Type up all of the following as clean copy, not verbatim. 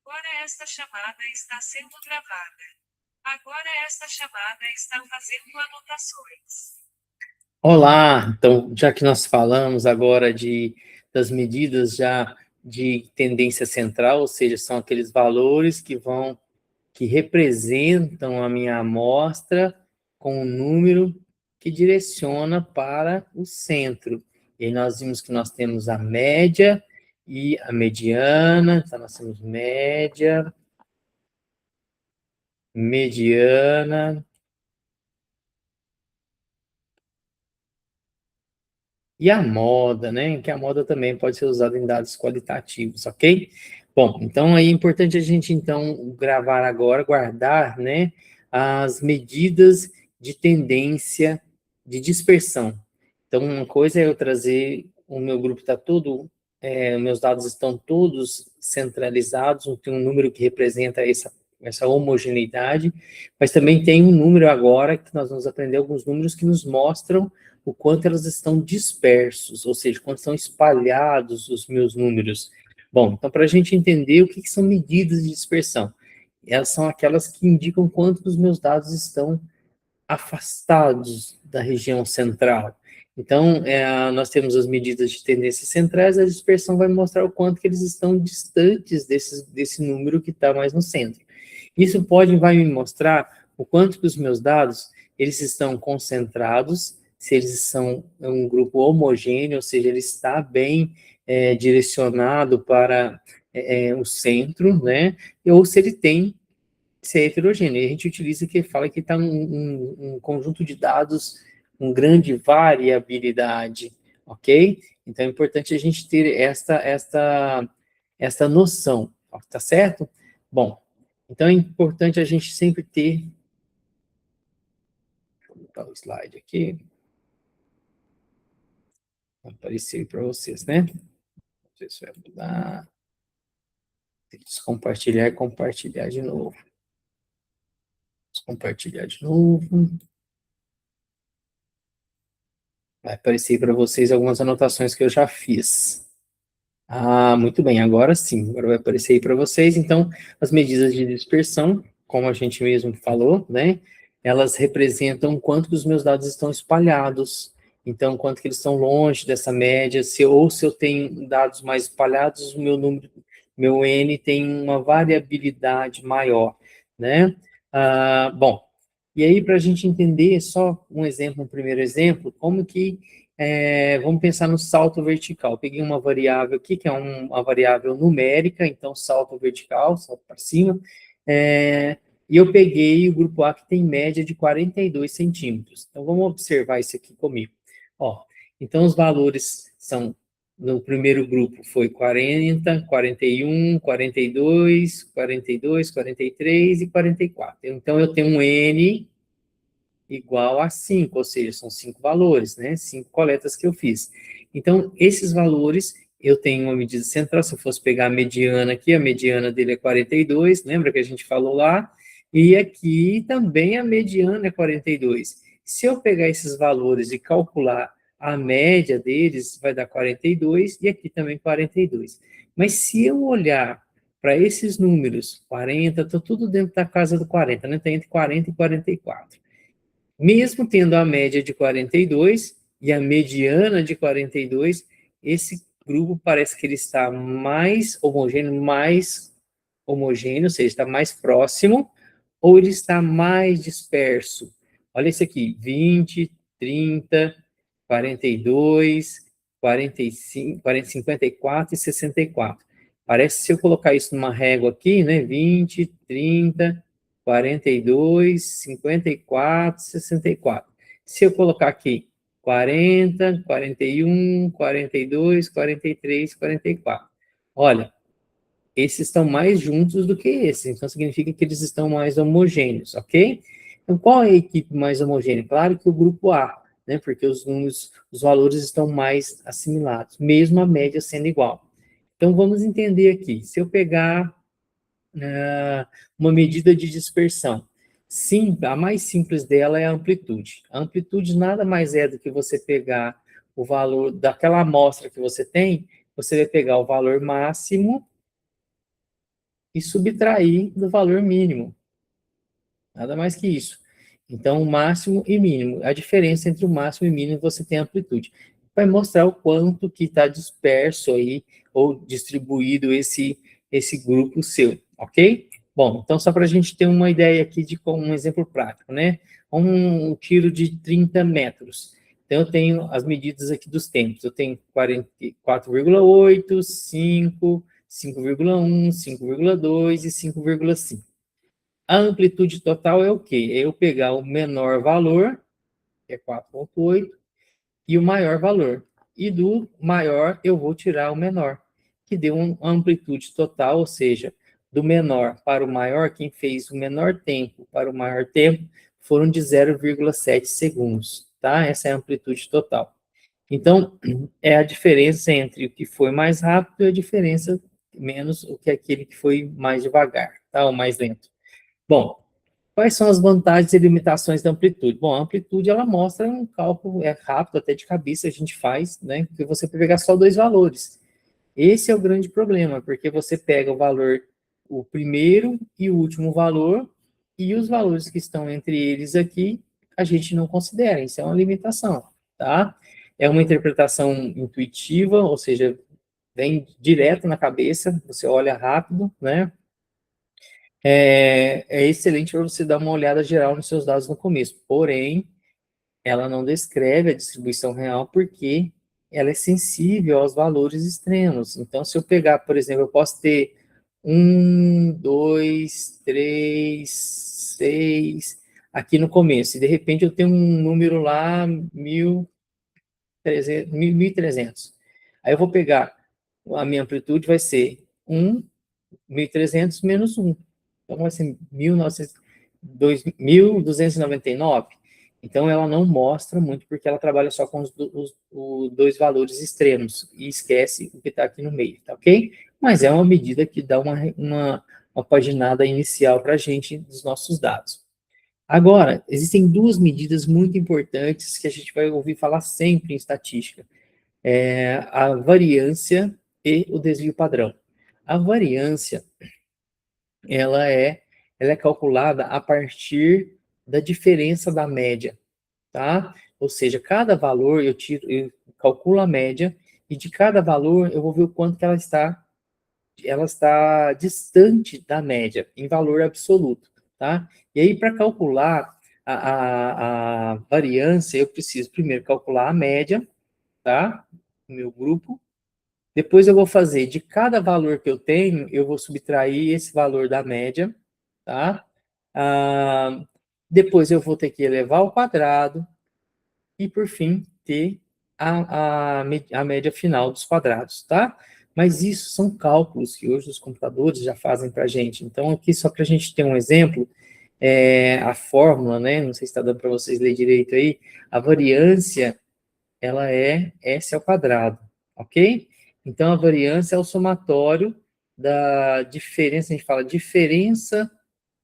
Agora esta chamada está sendo gravada. Agora esta chamada está fazendo anotações. Olá, então, já que nós falamos agora das medidas já de tendência central, ou seja, são aqueles valores que representam a minha amostra com um número que direciona para o centro. E aí nós vimos que nós temos a média e a mediana, então nós temos média, mediana e a moda, né? Que a moda também pode ser usada em dados qualitativos, ok? Bom, então aí é importante a gente então gravar agora, guardar, né, as medidas de tendência de dispersão. Então, uma coisa é eu trazer, o meu grupo está todo, meus dados estão todos centralizados, tem um número que representa essa homogeneidade, mas também tem um número agora que nós vamos aprender alguns números que nos mostram o quanto elas estão dispersos, ou seja, quanto estão espalhados os meus números. Bom, então para a gente entender o que são medidas de dispersão, elas são aquelas que indicam quanto os meus dados estão afastados da região central. Então, nós temos as medidas de tendência centrais, a dispersão vai mostrar o quanto que eles estão distantes desse número que está mais no centro. Isso vai me mostrar o quanto que os meus dados, eles estão concentrados, se eles são um grupo homogêneo, ou seja, ele está bem direcionado para o centro, né? Ou se ele tem ser heterogêneo. E a gente utiliza que fala que está um conjunto de dados com grande variabilidade, ok? Então é importante a gente ter esta noção, tá certo? Bom, então é importante a gente sempre ter. Vou botar o slide aqui. Vai aparecer para vocês, né? Não sei se vai mudar. Descompartilhar e compartilhar de novo. Compartilhar de novo. Vai aparecer para vocês algumas anotações que eu já fiz. Ah, muito bem, agora sim, agora vai aparecer aí para vocês. Então, as medidas de dispersão, como a gente mesmo falou, né? Elas representam quanto que os meus dados estão espalhados, então, quanto que eles estão longe dessa média, se eu tenho dados mais espalhados, o meu número, meu N tem uma variabilidade maior, né? Bom, e aí, para a gente entender, só um exemplo, um primeiro exemplo, como que vamos pensar no salto vertical. Peguei uma variável aqui, que é uma variável numérica, então salto vertical, salto para cima, e eu peguei o grupo A que tem média de 42 centímetros. Então, vamos observar isso aqui comigo. Ó, então, os valores são, no primeiro grupo foi 40, 41, 42, 42, 43 e 44. Então, eu tenho um N igual a 5, ou seja, são 5 valores, né? 5 coletas que eu fiz. Então, esses valores, eu tenho uma medida central, se eu fosse pegar a mediana aqui, a mediana dele é 42, lembra que a gente falou lá? E aqui também a mediana é 42. Se eu pegar esses valores e calcular a média deles, vai dar 42, e aqui também 42. Mas se eu olhar para esses números, 40, está tudo dentro da casa do 40, né? Está entre 40 e 44. Mesmo tendo a média de 42 e a mediana de 42, esse grupo parece que ele está mais homogêneo, ou seja, está mais próximo, ou ele está mais disperso. Olha esse aqui, 20, 30, 42, 45, 40, 54 e 64. Parece, se eu colocar isso numa régua aqui, né, 20, 30, 42, 54, 64. Se eu colocar aqui 40, 41, 42, 43, 44. Olha, esses estão mais juntos do que esses, então significa que eles estão mais homogêneos, ok? Então, qual é a equipe mais homogênea? Claro que o grupo A, né, porque os números, os valores estão mais assimilados, mesmo a média sendo igual. Então, vamos entender aqui, se eu pegar uma medida de dispersão, sim, a mais simples dela é a amplitude. A amplitude nada mais é do que você pegar o valor daquela amostra que você tem, você vai pegar o valor máximo e subtrair do valor mínimo. Nada mais que isso. Então, o máximo e mínimo. A diferença entre o máximo e mínimo, você tem a amplitude. Vai mostrar o quanto que está disperso aí, ou distribuído esse grupo seu, ok? Bom, então só para a gente ter uma ideia aqui de como um exemplo prático, né? Um tiro de 30 metros. Então, eu tenho as medidas aqui dos tempos. Eu tenho 44,8, 5, 5,1, 5,2 e 5,5. A amplitude total é o quê? É eu pegar o menor valor, que é 4,8, e o maior valor. E do maior eu vou tirar o menor, que deu uma amplitude total, ou seja, do menor para o maior, quem fez o menor tempo para o maior tempo foram de 0,7 segundos, tá? Essa é a amplitude total. Então, é a diferença entre o que foi mais rápido e a diferença menos o que é aquele que foi mais devagar, tá? Ou mais lento. Bom, quais são as vantagens e limitações da amplitude? Bom, a amplitude, ela mostra um cálculo, é rápido, até de cabeça a gente faz, né, que você vai pegar só dois valores. Esse é o grande problema, porque você pega o valor, o primeiro e o último valor, e os valores que estão entre eles aqui, a gente não considera, isso é uma limitação, tá? É uma interpretação intuitiva, ou seja, vem direto na cabeça, você olha rápido, né, é excelente para você dar uma olhada geral nos seus dados no começo. Porém, ela não descreve a distribuição real porque ela é sensível aos valores extremos. Então, se eu pegar, por exemplo, eu posso ter 1, 2, 3, 6 aqui no começo, e de repente eu tenho um número lá, 1.300. Aí eu vou pegar, a minha amplitude vai ser 1.300 menos 1. Então, vai ser 1.299. Então, ela não mostra muito, porque ela trabalha só com os dois valores extremos e esquece o que está aqui no meio, tá ok? Mas é uma medida que dá uma paginada inicial para a gente dos nossos dados. Agora, existem duas medidas muito importantes que a gente vai ouvir falar sempre em estatística. A variância e o desvio padrão. A variância, ela é, ela é calculada a partir da diferença da média, tá? Ou seja, cada valor eu calculo a média, e de cada valor eu vou ver o quanto que ela está distante da média, em valor absoluto, tá? E aí, para calcular a variância, eu preciso primeiro calcular a média, tá? O meu grupo. Depois eu vou fazer, de cada valor que eu tenho, eu vou subtrair esse valor da média, tá? Depois eu vou ter que elevar ao quadrado e, por fim, ter a média final dos quadrados, tá? Mas isso são cálculos que hoje os computadores já fazem para a gente. Então, aqui, só para a gente ter um exemplo, a fórmula, né? Não sei se está dando para vocês ler direito aí, a variância, ela é S ao quadrado, ok? Então, a variância é o somatório da diferença, a gente fala diferença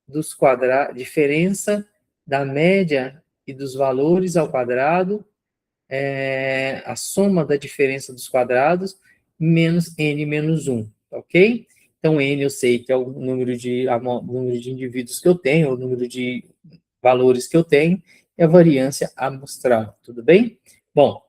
dos quadrados, diferença da média e dos valores ao quadrado, a soma da diferença dos quadrados, menos n menos 1, ok? Então, n eu sei que é o número de indivíduos que eu tenho, o número de valores que eu tenho, e a variância amostral, tudo bem? Bom,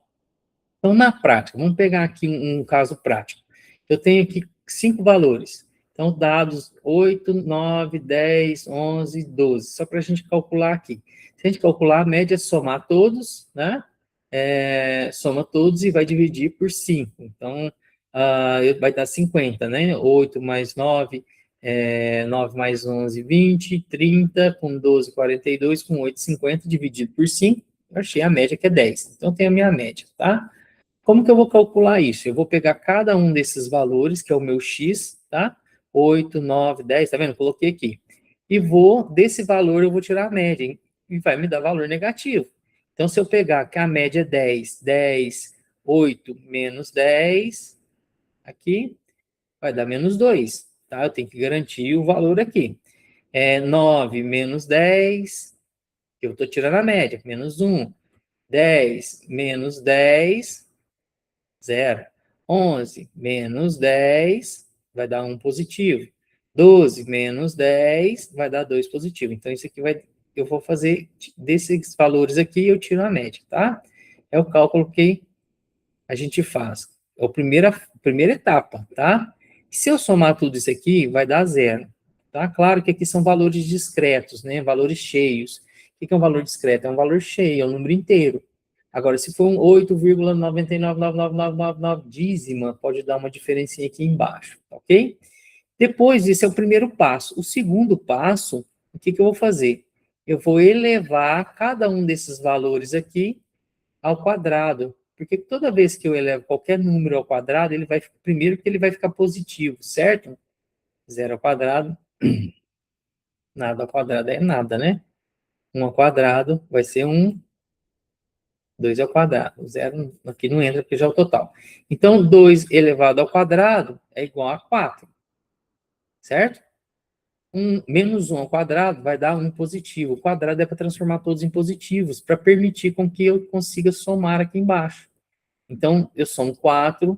então, na prática, vamos pegar aqui um caso prático. Eu tenho aqui 5 valores. Então, dados 8, 9, 10, 11, 12. Só para a gente calcular aqui. Se a gente calcular, a média é somar todos, né? Soma todos e vai dividir por 5. Então, vai dar 50, né? 8 mais 9, 9 mais 11, 20, 30, com 12, 42, com 8, 50, dividido por 5. Eu achei a média que é 10. Então, tem a minha média, tá? Como que eu vou calcular isso? Eu vou pegar cada um desses valores, que é o meu x, tá? 8, 9, 10, tá vendo? Coloquei aqui. E desse valor, eu vou tirar a média, hein? E vai me dar valor negativo. Então, se eu pegar que a média é 10, 10, 8 menos 10, aqui, vai dar menos 2, tá? Eu tenho que garantir o valor aqui. 9 menos 10, eu estou tirando a média, menos 1. 10 menos 10, 0. 11 menos 10 vai dar 1 positivo. 12 menos 10 vai dar 2 positivo. Então, isso aqui eu vou fazer desses valores aqui, eu tiro a média, tá? É o cálculo que a gente faz. É a primeira etapa, tá? Se eu somar tudo isso aqui, vai dar zero, tá? Claro que aqui são valores discretos, né? Valores cheios. O que é um valor discreto? É um valor cheio, é um número inteiro. Agora, se for um 8,999999 dízima, pode dar uma diferencinha aqui embaixo, ok? Depois, esse é o primeiro passo. O segundo passo, o que eu vou fazer? Eu vou elevar cada um desses valores aqui ao quadrado, porque toda vez que eu elevo qualquer número ao quadrado, primeiro que ele vai ficar positivo, certo? Zero ao quadrado, nada ao quadrado é nada, né? 1 ao quadrado vai ser 1, 2 ao quadrado. Zero aqui não entra porque já é o total. Então, 2 elevado ao quadrado é igual a 4, certo? Menos 1 ao quadrado vai dar 1 positivo. O quadrado é para transformar todos em positivos, para permitir com que eu consiga somar aqui embaixo. Então, eu somo 4,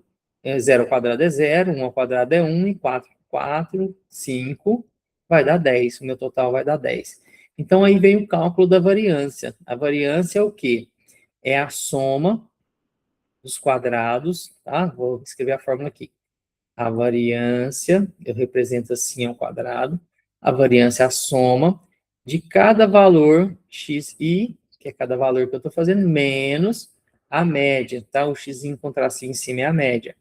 0 ao quadrado é 0, 1 ao quadrado é 1, e 4, 5, vai dar 10. O meu total vai dar 10. Então, aí vem o cálculo da variância. A variância é o quê? É a soma dos quadrados, tá? Vou escrever a fórmula aqui. A variância, eu represento assim ao quadrado. A variância é a soma de cada valor xi, que é cada valor que eu estou fazendo, menos a média, tá? O x com tracinho em cima é a média.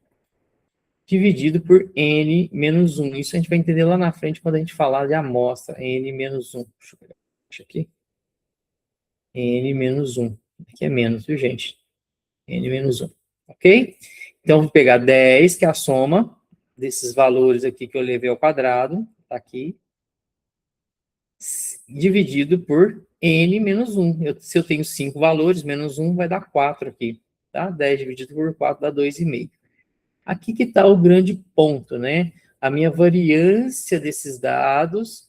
Dividido por n menos 1. Isso a gente vai entender lá na frente quando a gente falar de amostra. N menos 1. Deixa eu pegar aqui. N menos 1. Aqui é menos, viu, gente? N menos 1. Ok? Então, vou pegar 10, que é a soma desses valores aqui que eu levei ao quadrado. Tá aqui. Dividido por n menos 1. Se eu tenho 5 valores, menos 1 vai dar 4 aqui. Tá? 10 dividido por 4 dá 2,5. Aqui que está o grande ponto, né? A minha variância desses dados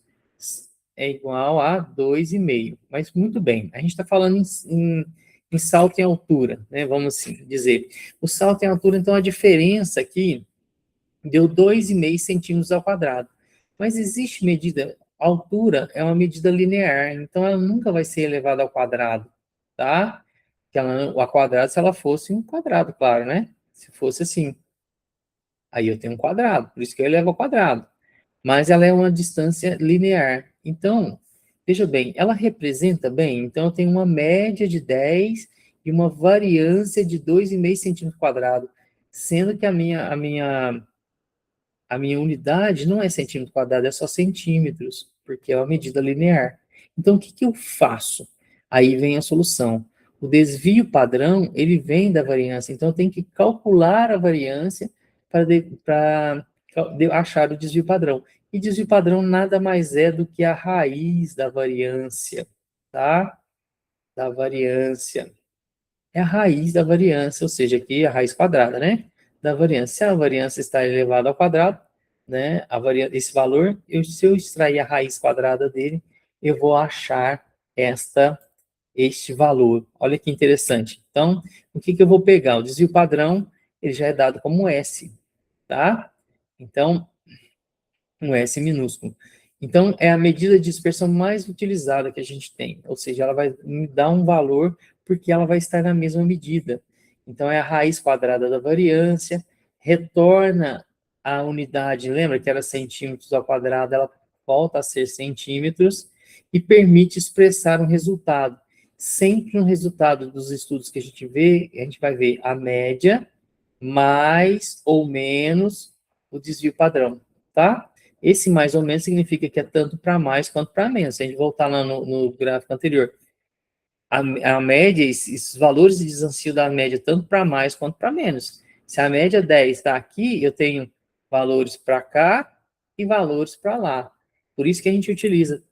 é igual a 2,5. Mas muito bem, a gente está falando em salto em altura, né? Vamos assim dizer. O salto em altura, então, a diferença aqui deu 2,5 centímetros ao quadrado. Mas existe medida, a altura é uma medida linear, então ela nunca vai ser elevada ao quadrado, tá? Ao quadrado se ela fosse um quadrado, claro, né? Se fosse assim. Aí eu tenho um quadrado, por isso que eu elevo ao quadrado. Mas ela é uma distância linear. Então, veja bem, ela representa bem, então eu tenho uma média de 10 e uma variância de 2,5 centímetros quadrados, sendo que a minha unidade não é centímetro quadrado, é só centímetros, porque é uma medida linear. Então, o que eu faço? Aí vem a solução. O desvio padrão, ele vem da variância, então eu tenho que calcular a variância para achar o desvio padrão. E desvio padrão nada mais é do que a raiz da variância, tá? Da variância. É a raiz da variância, ou seja, aqui a raiz quadrada, né? Da variância. Se a variância está elevada ao quadrado, né? Esse valor, se eu extrair a raiz quadrada dele, eu vou achar este valor. Olha que interessante. Então, o que eu vou pegar? O desvio padrão, ele já é dado como S, tá? Então, um S minúsculo. Então, é a medida de dispersão mais utilizada que a gente tem, ou seja, ela vai me dar um valor porque ela vai estar na mesma medida. Então, é a raiz quadrada da variância, retorna a unidade, lembra que era centímetros ao quadrado, ela volta a ser centímetros e permite expressar um resultado. Sempre um resultado dos estudos que a gente vê, a gente vai ver a média mais ou menos o desvio padrão, tá? Esse mais ou menos significa que é tanto para mais quanto para menos. Se a gente voltar lá no gráfico anterior, a média, esses valores de distancia da média, tanto para mais quanto para menos. Se a média 10 está aqui, eu tenho valores para cá e valores para lá. Por isso que a gente utiliza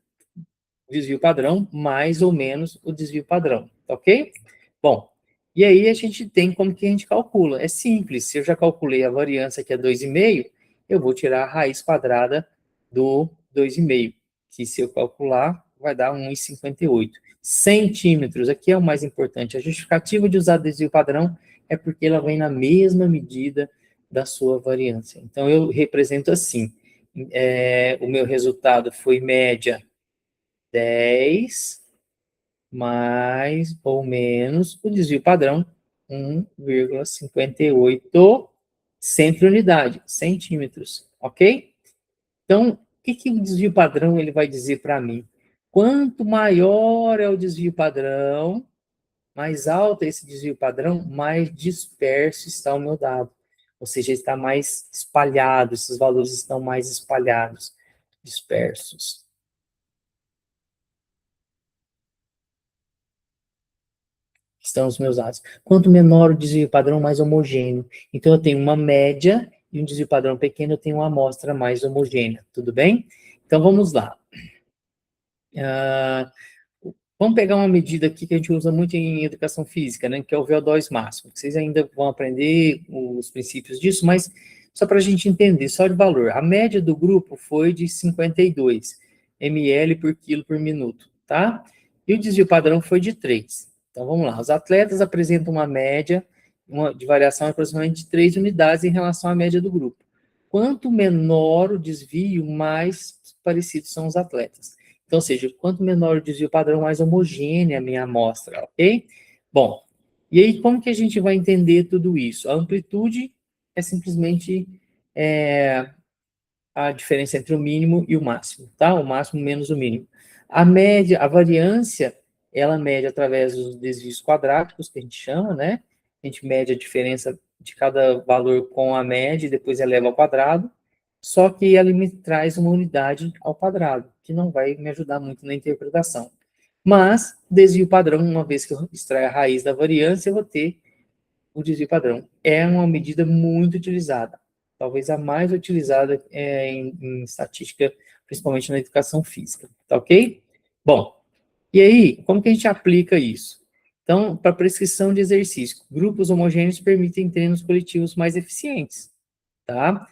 o desvio padrão mais ou menos o desvio padrão, tá ok? Bom, e aí a gente tem como que a gente calcula. É simples, se eu já calculei a variância que é 2,5, eu vou tirar a raiz quadrada do 2,5, que se eu calcular vai dar 1,58. Centímetros, aqui é o mais importante. A justificativa de usar desvio padrão é porque ela vem na mesma medida da sua variância. Então eu represento assim, o meu resultado foi média 10, mais ou menos o desvio padrão 1,58 centímetros, ok? Então, o que o desvio padrão ele vai dizer para mim? Quanto maior é o desvio padrão, mais alto é esse desvio padrão, mais disperso está o meu dado. Ou seja, está mais espalhado, esses valores estão mais espalhados, dispersos. Estão os meus dados. Quanto menor o desvio padrão, mais homogêneo. Então, eu tenho uma média e um desvio padrão pequeno, eu tenho uma amostra mais homogênea. Tudo bem? Então, vamos lá. Vamos pegar uma medida aqui que a gente usa muito em educação física, né, que é o VO2 máximo. Vocês ainda vão aprender os princípios disso, mas só para a gente entender, só de valor. A média do grupo foi de 52 ml por quilo por minuto, tá? E o desvio padrão foi de 3. Então, vamos lá. Os atletas apresentam uma média de variação de aproximadamente 3 unidades em relação à média do grupo. Quanto menor o desvio, mais parecidos são os atletas. Então, ou seja, quanto menor o desvio padrão, mais homogênea a minha amostra, ok? Bom, e aí como que a gente vai entender tudo isso? A amplitude é simplesmente a diferença entre o mínimo e o máximo, tá? O máximo menos o mínimo. A média, a variância, ela mede através dos desvios quadráticos, que a gente chama, né? A gente mede a diferença de cada valor com a média e depois eleva ao quadrado, só que ela me traz uma unidade ao quadrado, que não vai me ajudar muito na interpretação. Mas, desvio padrão, uma vez que eu extrair a raiz da variância, eu vou ter o desvio padrão. É uma medida muito utilizada, talvez a mais utilizada em estatística, principalmente na educação física, tá ok? Bom, e aí, como que a gente aplica isso? Então, para prescrição de exercício, grupos homogêneos permitem treinos coletivos mais eficientes, tá?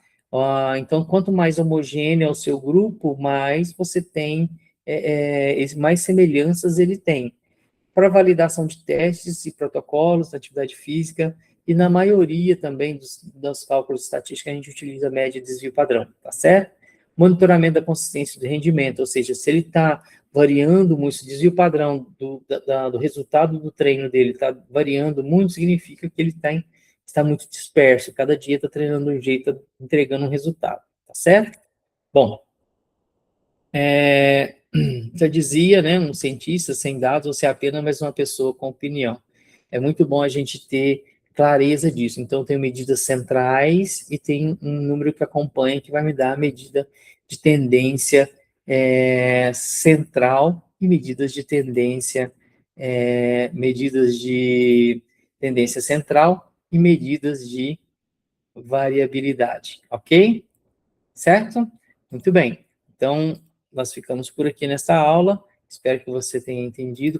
Então, quanto mais homogêneo é o seu grupo, mais você tem, mais semelhanças ele tem para validação de testes e protocolos da atividade física, e na maioria também dos cálculos estatísticos a gente utiliza a média de desvio padrão, tá certo? Monitoramento da consistência do rendimento, ou seja, se ele está variando muito, se o desvio padrão do resultado do treino dele está variando muito, significa que ele está muito disperso, cada dia está treinando de um jeito, entregando um resultado, tá certo? Bom, já dizia, né, um cientista, sem dados, você é apenas mais uma pessoa com opinião. É muito bom a gente ter clareza disso. Então, tem medidas centrais e tem um número que acompanha, que vai me dar a medida de tendência central e medidas de tendência central e medidas de variabilidade, ok? Certo? Muito bem. Então, nós ficamos por aqui nesta aula. Espero que você tenha entendido.